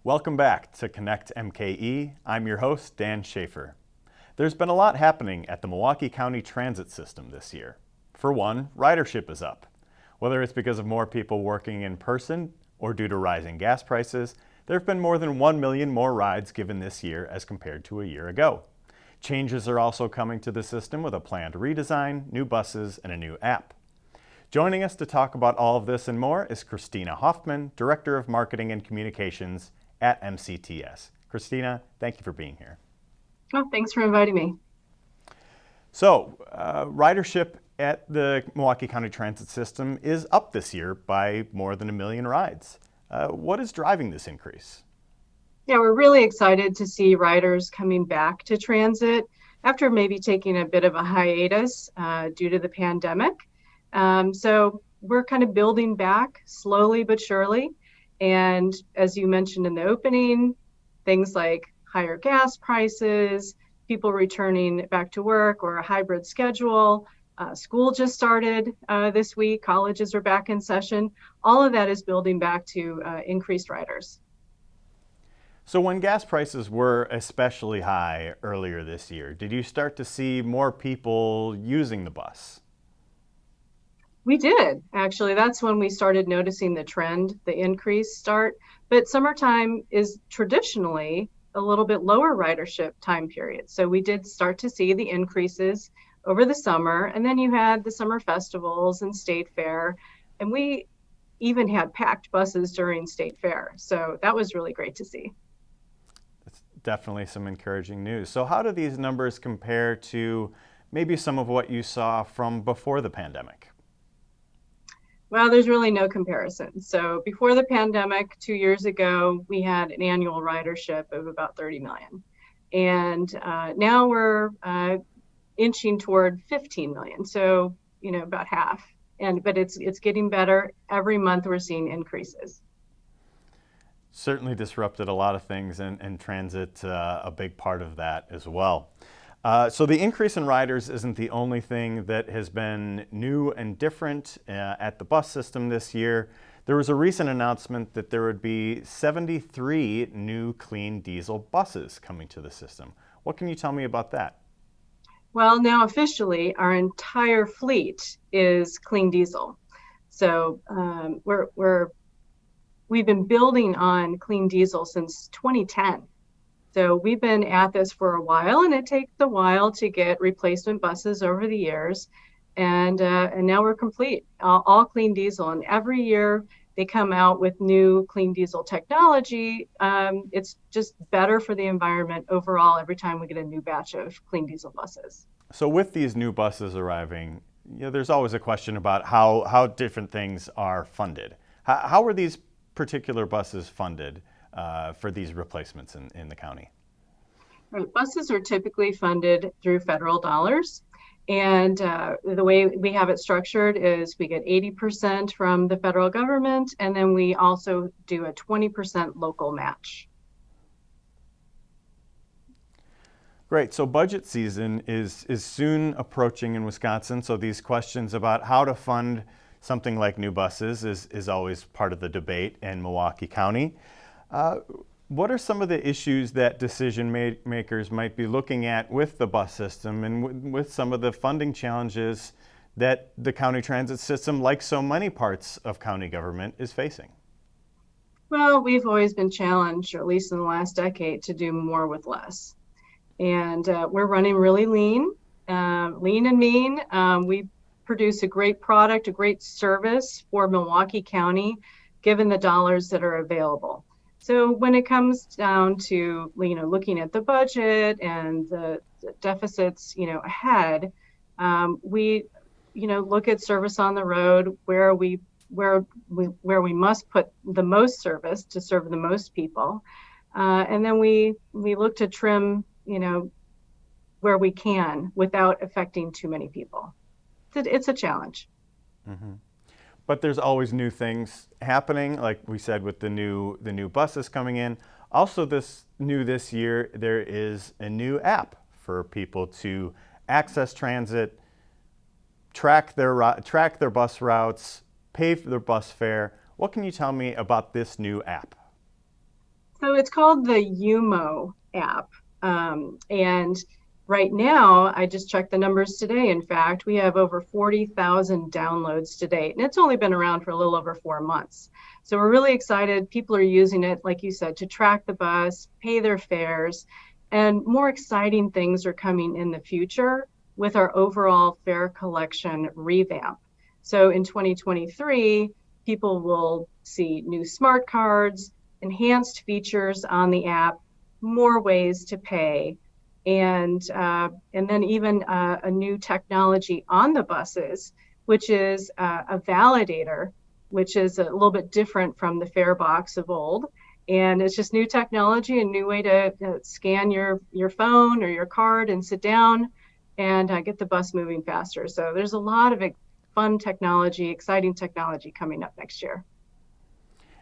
Welcome back to Connect MKE. I'm your host, Dan Shafer. There's been a lot happening at the Milwaukee County Transit System this year. For one, ridership is up. Whether it's because of more people working in person or due to rising gas prices, there have been more than 1 million more rides given this year as compared to a year ago. Changes are also coming to the system with a planned redesign, new buses, and a new app. Joining us to talk about all of this and more is Kristina Hoffman, Director of Marketing and Communications at MCTS. Kristina, thank you for being here. Oh, thanks for inviting me. So, ridership at the Milwaukee County Transit System is up this year by more than 1 million rides. What is driving this increase? Yeah, we're really excited to see riders coming back to transit after maybe taking a bit of a hiatus due to the pandemic. So we're kind of building back slowly but surely. And as you mentioned in the opening, things like higher gas prices, people returning back to work or a hybrid schedule, school just started this week, colleges are back in session. All of that is building back to increased riders. So when gas prices were especially high earlier this year, did you start to see more people using the bus? We did, actually. That's when we started noticing the trend, the increase start. But summertime is traditionally a little bit lower ridership time period. So we did start to see the increases over the summer. And then you had the summer festivals and state fair. And we even had packed buses during state fair. So that was really great to see. That's definitely some encouraging news. So how do these numbers compare to maybe some of what you saw from before the pandemic? Well, there's really no comparison. So before the pandemic, 2 years ago, we had an annual ridership of about 30 million. And now we're inching toward 15 million. So, about half. But it's getting better. Every month we're seeing increases. Certainly disrupted a lot of things, and transit a big part of that as well. So the increase in riders isn't the only thing that has been new and different at the bus system this year. There was a recent announcement that there would be 73 new clean diesel buses coming to the system. What can you tell me about that? Well, now officially, our entire fleet is clean diesel. So we've been building on clean diesel since 2010. So we've been at this for a while, and it takes a while to get replacement buses over the years. And now we're complete, all clean diesel. And every year they come out with new clean diesel technology. It's just better for the environment overall every time we get a new batch of clean diesel buses. So with these new buses arriving, there's always a question about how different things are funded. How are these particular buses funded for these replacements in the county? Buses are typically funded through federal dollars. And the way we have it structured is we get 80% from the federal government, and then we also do a 20% local match. Great. So budget season is soon approaching in Wisconsin. So these questions about how to fund something like new buses is always part of the debate in Milwaukee County. What are some of the issues that decision makers might be looking at with the bus system and with some of the funding challenges that the county transit system, like so many parts of county government, is facing? Well, we've always been challenged, or at least in the last decade, to do more with less. And we're running really lean and mean. We produce a great product, a great service for Milwaukee County, given the dollars that are available. So when it comes down to looking at the budget and the deficits ahead, we look at service on the road where we must put the most service to serve the most people, and then we look to trim where we can without affecting too many people. It's a challenge. Mm-hmm. But there's always new things happening, like we said, with the new buses coming in. Also, this year, there is a new app for people to access transit, track their bus routes, pay for their bus fare. What can you tell me about this new app? So it's called the UMO app. And right now, I just checked the numbers today. In fact, we have over 40,000 downloads to date, and it's only been around for a little over 4 months. So we're really excited. People are using it, like you said, to track the bus, pay their fares, and more exciting things are coming in the future with our overall fare collection revamp. So in 2023, people will see new smart cards, enhanced features on the app, more ways to pay, and then even a new technology on the buses, which is a validator, which is a little bit different from the fare box of old. And it's just new technology, a new way to scan your phone or your card and sit down and get the bus moving faster. So there's a lot of fun technology, exciting technology coming up next year.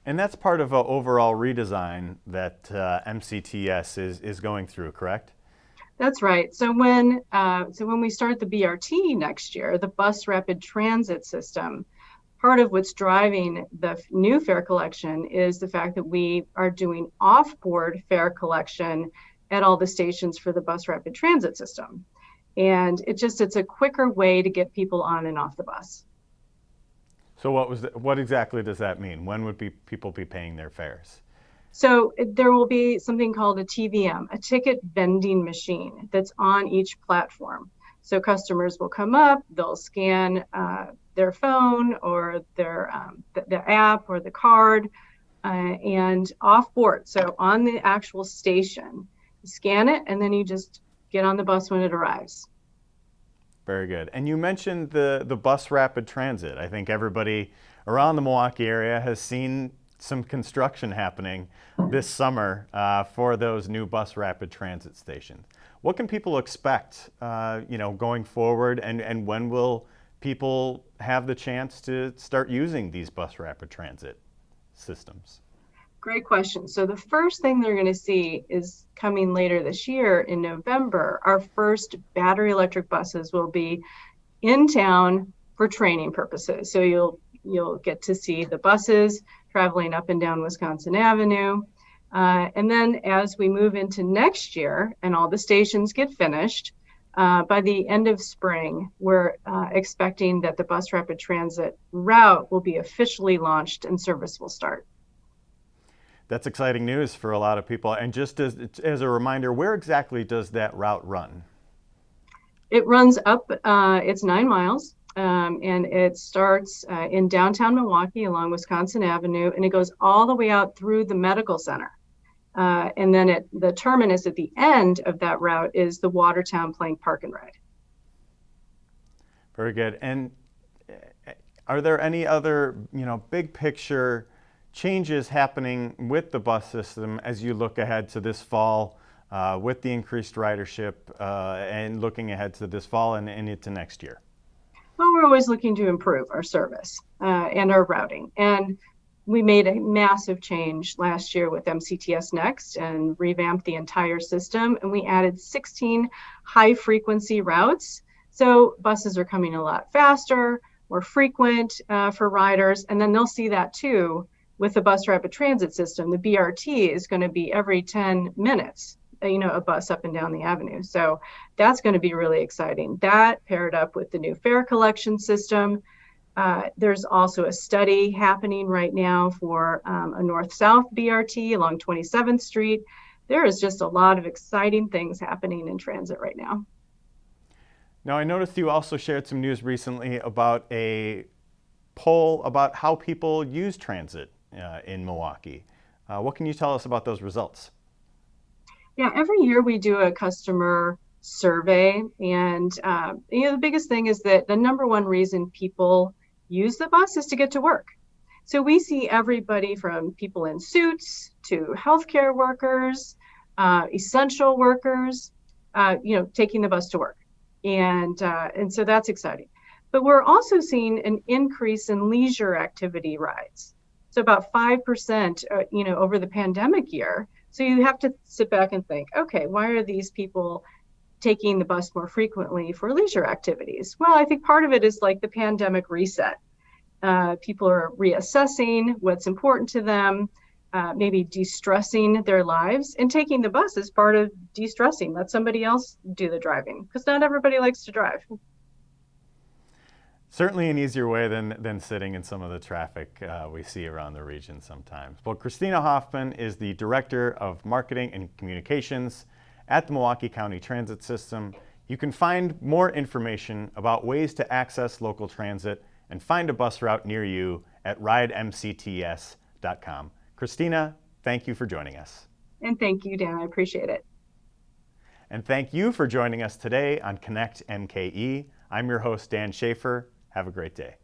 And that's part of an overall redesign that MCTS is going through, correct? That's right. So when we start the BRT next year, the Bus Rapid Transit System, part of what's driving the new fare collection is the fact that we are doing off-board fare collection at all the stations for the Bus Rapid Transit System. And it's a quicker way to get people on and off the bus. So what exactly does that mean? When would people be paying their fares? So there will be something called a TVM, a ticket vending machine that's on each platform. So customers will come up, they'll scan their phone or their the app or the card and off board. So on the actual station, scan it, and then you just get on the bus when it arrives. Very good. And you mentioned the Bus Rapid Transit. I think everybody around the Milwaukee area has seen some construction happening this summer for those new Bus Rapid Transit stations. What can people expect, going forward, and when will people have the chance to start using these Bus Rapid Transit systems? Great question. So the first thing they're going to see is coming later this year in November. Our first battery electric buses will be in town for training purposes. So you'll get to see the buses traveling up and down Wisconsin Avenue. And then as we move into next year and all the stations get finished, by the end of spring, we're expecting that the Bus Rapid Transit route will be officially launched and service will start. That's exciting news for a lot of people. And just as a reminder, where exactly does that route run? It runs up, it's 9 miles, and it starts in downtown Milwaukee along Wisconsin Avenue, and it goes all the way out through the medical center. And then the terminus at the end of that route is the Watertown Plank Park and Ride. Very good. And are there any other, big picture changes happening with the bus system as you look ahead to this fall with the increased ridership and looking ahead to this fall and into next year? Well, we're always looking to improve our service and our routing. And we made a massive change last year with MCTS Next and revamped the entire system. And we added 16 high frequency routes. So buses are coming a lot faster, more frequent for riders. And then they'll see that too with the Bus Rapid Transit System. The BRT is going to be every 10 minutes, a bus up and down the avenue. So that's going to be really exciting. That paired up with the new fare collection system. There's also a study happening right now for a north-south BRT along 27th Street. There is just a lot of exciting things happening in transit right now. Now, I noticed you also shared some news recently about a poll about how people use transit in Milwaukee. What can you tell us about those results? Yeah, every year we do a customer survey, and the biggest thing is that the number one reason people use the bus is to get to work. So we see everybody from people in suits to healthcare workers, essential workers, taking the bus to work, and so that's exciting. But we're also seeing an increase in leisure activity rides. So about 5%, over the pandemic year. So you have to sit back and think, okay, why are these people taking the bus more frequently for leisure activities? Well, I think part of it is like the pandemic reset. People are reassessing what's important to them. maybe de-stressing their lives, and taking the bus is part of de-stressing. Let somebody else do the driving, because not everybody likes to drive. Certainly an easier way than sitting in some of the traffic we see around the region sometimes. Well, Kristina Hoffman is the Director of Marketing and Communications at the Milwaukee County Transit System. You can find more information about ways to access local transit and find a bus route near you at ridemcts.com. Kristina, thank you for joining us. And thank you, Dan. I appreciate it. And thank you for joining us today on Connect MKE. I'm your host, Dan Shafer. Have a great day.